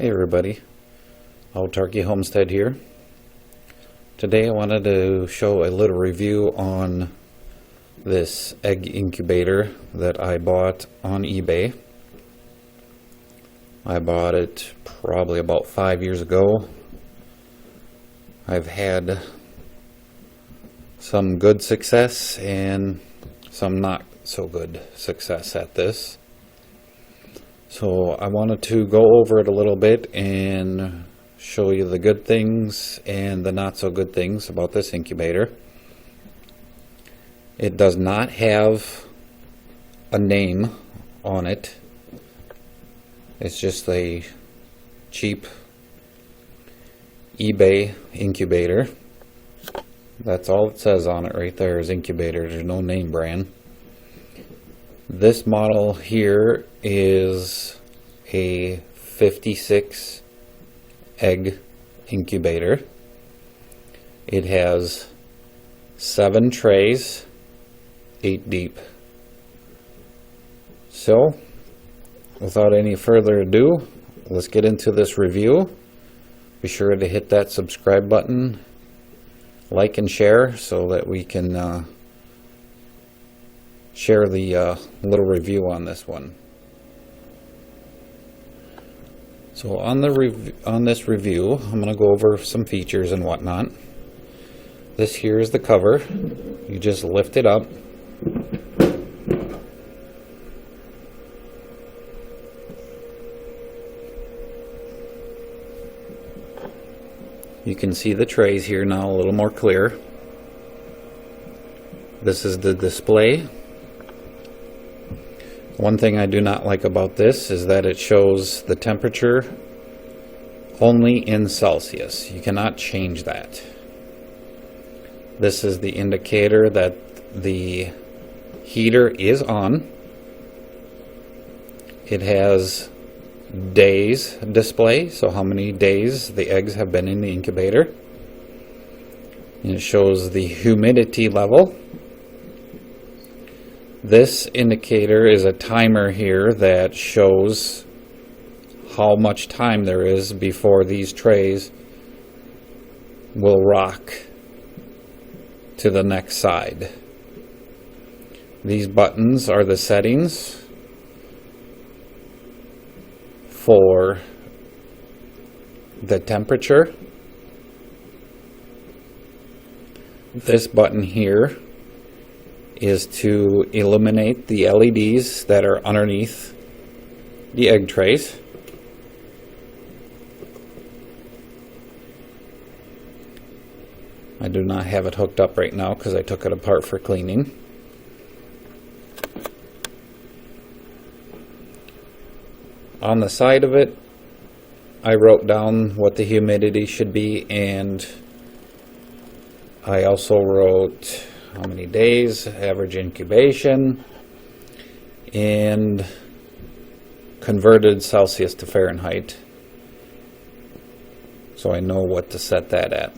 Hey everybody, Old Turkey Homestead here. Today I wanted to show a little review on this egg incubator that I bought on eBay. I bought it probably about 5 years ago. I've had some good success and some not so good success at this. So I wanted to go over it a little bit and show you the good things and the not so good things about this incubator. It does not have a name on it. It's just a cheap eBay incubator. That's all it says on it right there is incubator. There's no name brand. This model here is a 56 egg incubator. It has 7 trays, 8 deep. So, without any further ado, let's get into this review. Be sure to hit that subscribe button, like and share so that we can share the little review on this one. So on this review, I'm going to go over some features and whatnot. This here is the cover. You just lift it up. You can see the trays here now a little more clear. This is the display. One thing I do not like about this is that it shows the temperature only in Celsius. You cannot change that. This is the indicator that the heater is on. It has days display, so how many days the eggs have been in the incubator. And it shows the humidity level. This indicator is a timer here that shows how much time there is before these trays will rock to the next side. These buttons are the settings for the temperature. This button here is to illuminate the LEDs that are underneath the egg trays. I do not have it hooked up right now because I took it apart for cleaning. On the side of it, I wrote down what the humidity should be, and I also wrote how many days, average incubation, and converted Celsius to Fahrenheit, so I know what to set that at.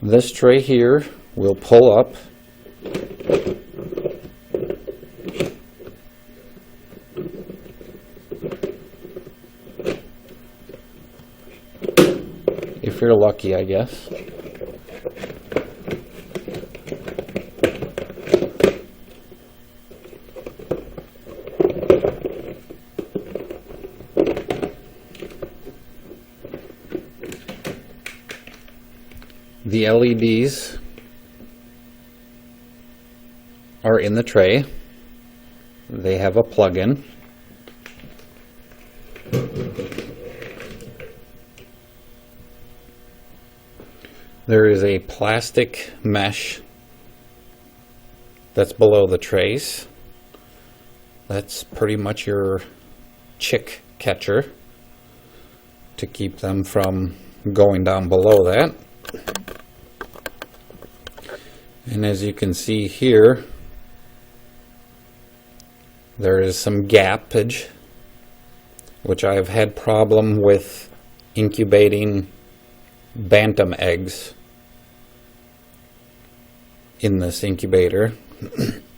This tray here will pull up. If you're lucky, I guess. The LEDs are in the tray. They have a plug-in. There is a plastic mesh that's below the trays. That's pretty much your chick catcher to keep them from going down below that. And as you can see here, there is some gappage, which I have had problem with incubating bantam eggs in this incubator.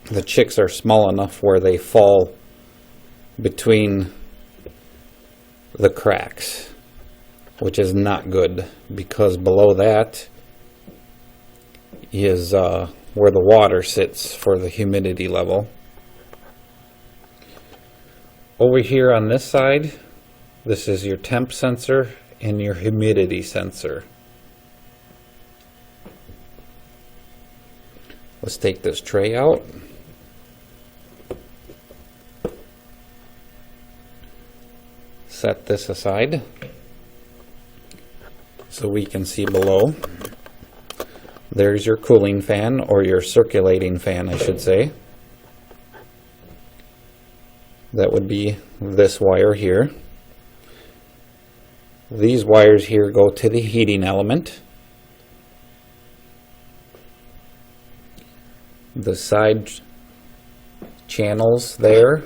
The chicks are small enough where they fall between the cracks, which is not good, because below that is where the water sits for the humidity level. Over here on this side, this is your temp sensor and your humidity sensor. Let's take this tray out. Set this aside so we can see below. There's your cooling fan, or your circulating fan, I should say. That would be this wire here. These wires here go to the heating element. The side channels there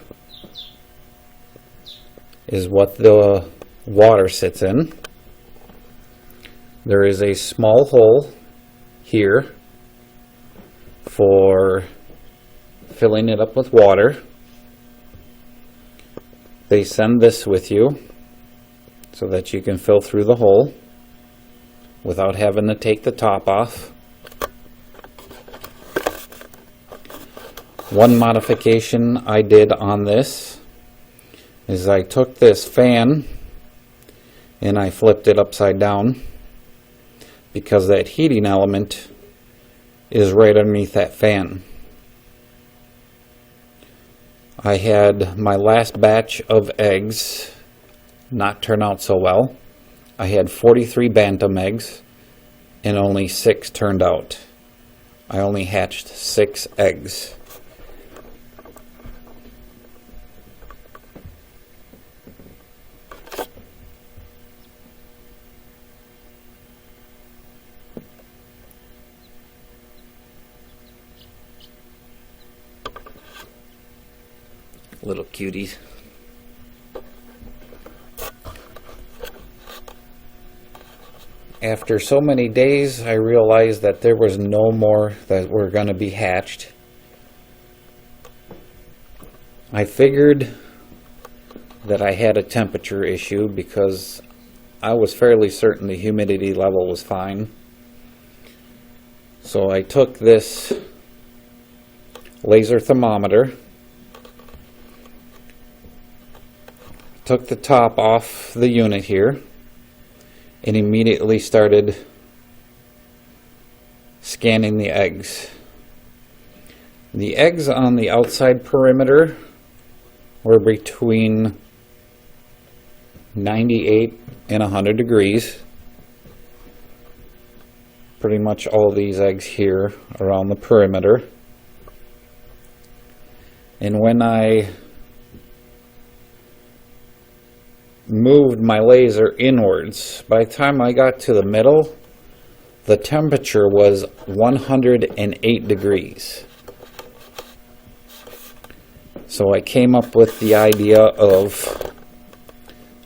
is what the water sits in. There is a small hole here for filling it up with water. They send this with you so that you can fill through the hole without having to take the top off. One modification I did on this is I took this fan and I flipped it upside down, because that heating element is right underneath that fan. I had my last batch of eggs not turn out so well. I had 43 bantam eggs and only 6 turned out. I only hatched 6 eggs. Little cuties. After so many days, I realized that there was no more that were going to be hatched. I figured that I had a temperature issue, because I was fairly certain the humidity level was fine. So I took this laser thermometer, took the top off the unit here, and immediately started scanning the eggs. The eggs on the outside perimeter were between 98 and 100 degrees. Pretty much all these eggs here around the perimeter. And when I moved my laser inwards, by the time I got to the middle, the temperature was 108 degrees. So I came up with the idea of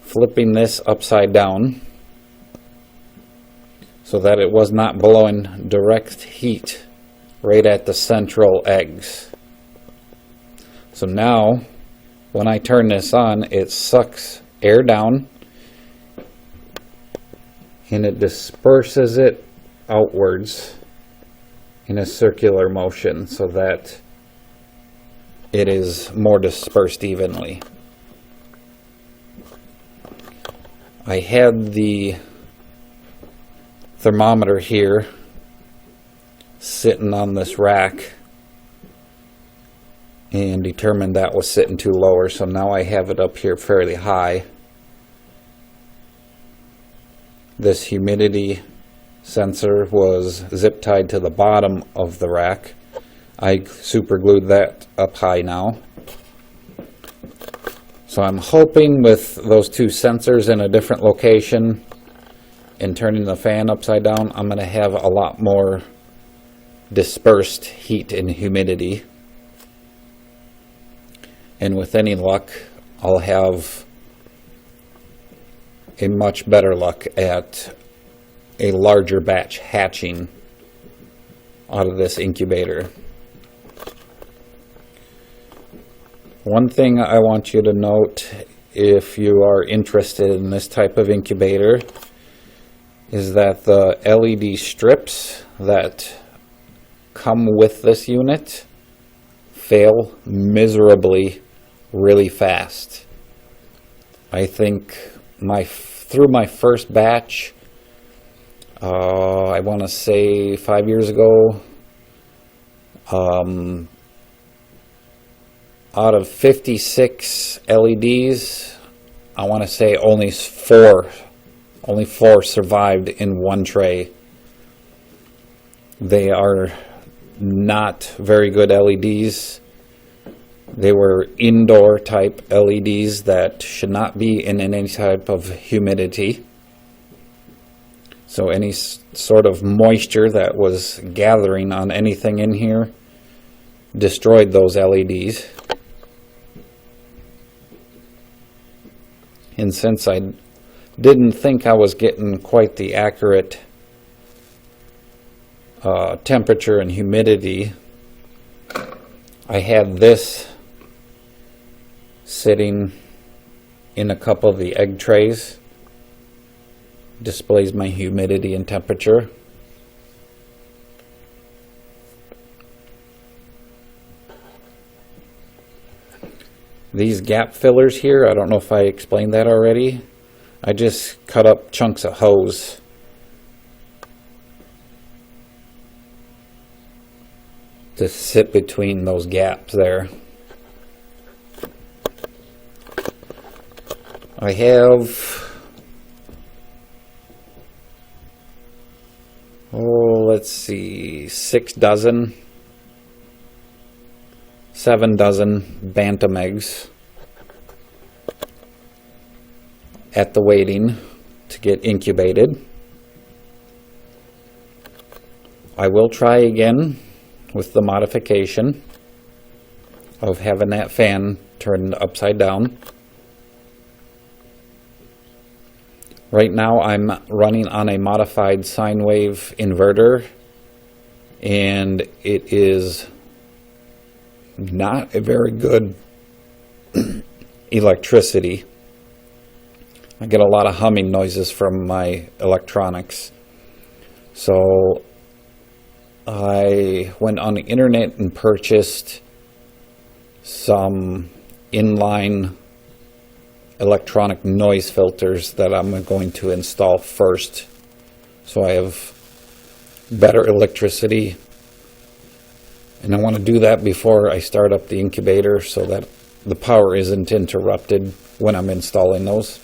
flipping this upside down so that it was not blowing direct heat right at the central eggs. So now when I turn this on, it sucks air down and it disperses it outwards in a circular motion so that it is more dispersed evenly. I had the thermometer here sitting on this rack and determined that was sitting too lower, so now I have it up here fairly high. This humidity sensor was zip tied to the bottom of the rack. I super glued that up high now. So I'm hoping with those two sensors in a different location and turning the fan upside down, I'm going to have a lot more dispersed heat and humidity. And with any luck, I'll have a much better luck at a larger batch hatching out of this incubator. One thing I want you to note, if you are interested in this type of incubator, is that the LED strips that come with this unit fail miserably really fast. I think through my first batch, I want to say 5 years ago, out of 56 LEDs, I want to say only four survived in one tray. They are not very good LEDs. They were indoor type LEDs that should not be in any type of humidity. So any sort of moisture that was gathering on anything in here destroyed those LEDs. And since I didn't think I was getting quite the accurate temperature and humidity, I had this sitting in a couple of the egg trays. Displays my humidity and temperature. These gap fillers here, I don't know if I explained that already. I just cut up chunks of hose to sit between those gaps there. I have, let's see, 7 dozen bantam eggs at the waiting to get incubated. I will try again with the modification of having that fan turned upside down. Right now I'm running on a modified sine wave inverter, and it is not a very good electricity. I get a lot of humming noises from my electronics. So I went on the internet and purchased some inline electronic noise filters that I'm going to install first, so I have better electricity. And I want to do that before I start up the incubator so that the power isn't interrupted when I'm installing those.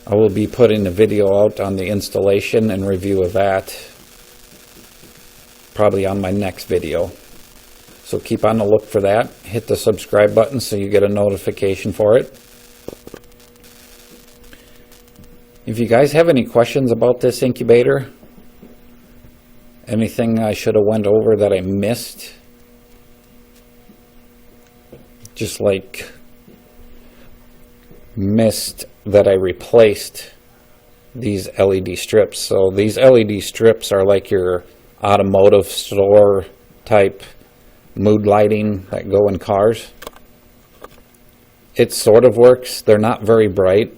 I will be putting a video out on the installation and review of that probably on my next video. So keep on the look for that. Hit the subscribe button so you get a notification for it. If you guys have any questions about this incubator, anything I should have went over that I missed, just like missed that I replaced these LED strips. So these LED strips are like your automotive store type mood lighting that go in cars. It sort of works. They're not very bright.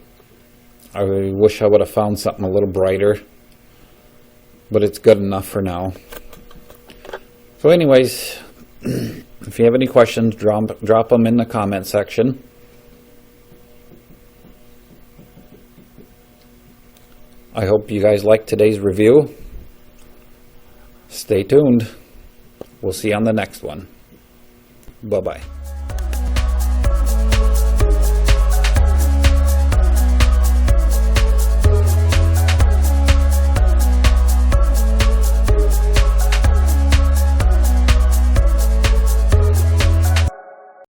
I wish I would have found something a little brighter, but it's good enough for now. So anyways, if you have any questions, drop them in the comment section. I hope you guys liked today's review. Stay tuned. We'll see you on the next one. Bye-bye.